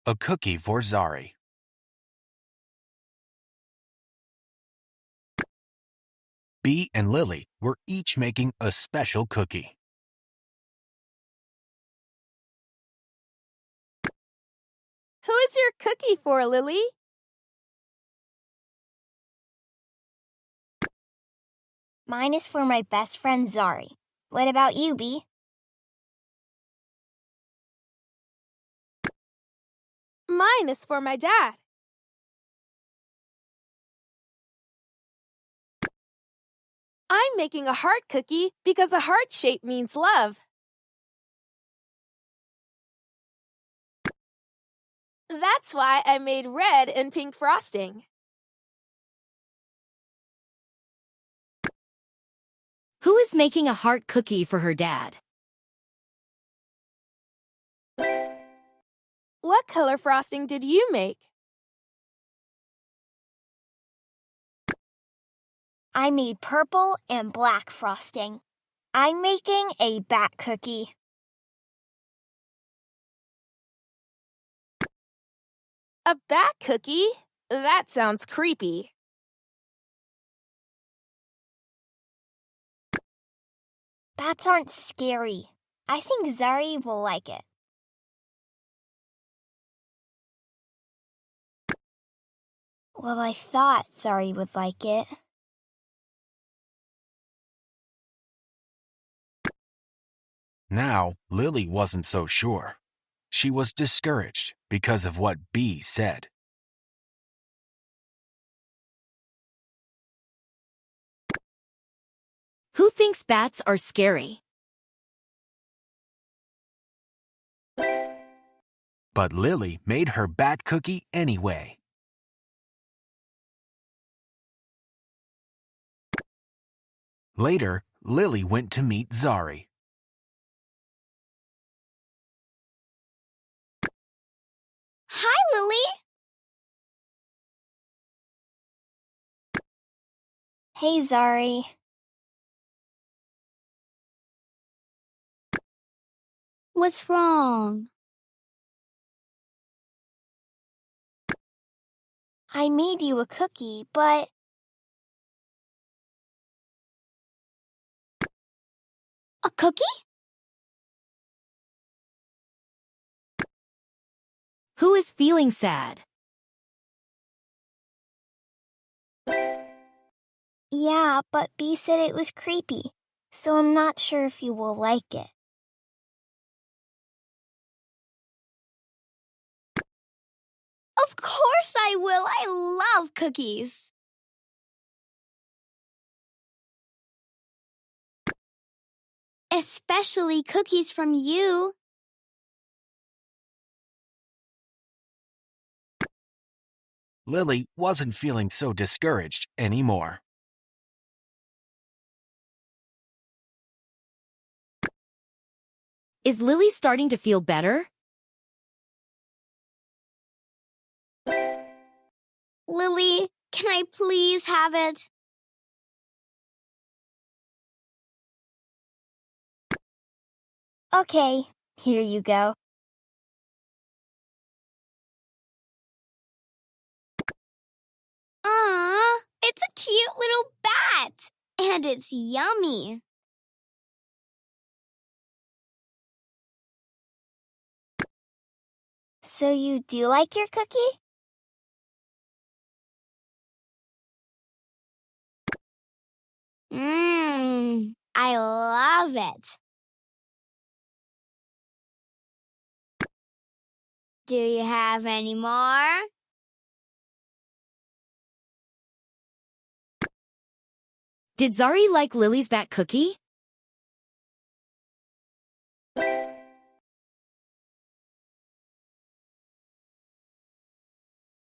A cookie for Zari. Bee and Lily were each making a special cookie. Who is your cookie for, Lily? Mine is for my best friend Zari. What about you, Bee? Mine is for my dad. I'm making a heart cookie because a heart shape means love. That's why I made red and pink frosting. Who is making a heart cookie for her dad? What color frosting did you make? I made purple and black frosting. I'm making a bat cookie. A bat cookie? That sounds creepy. Bats aren't scary. I think Zari will like it. Well, I thought Zari would like it. Now, Lily wasn't so sure. She was discouraged because of what Bee said. Who thinks bats are scary? But Lily made her bat cookie anyway. Later, Lily went to meet Zari. Hi, Lily. Hey, Zari. What's wrong? I made you a cookie, but... A cookie? Who is feeling sad? Yeah, but Bee said it was creepy, so I'm not sure if you will like it. Of course I will. I love cookies. Especially cookies from you. Lily wasn't feeling so discouraged anymore. Is Lily starting to feel better? Lily, can I please have it? Okay, here you go. Aww, it's a cute little bat, and it's yummy. So you do like your cookie? I love it. Do you have any more? Did Zari like Lily's bat cookie?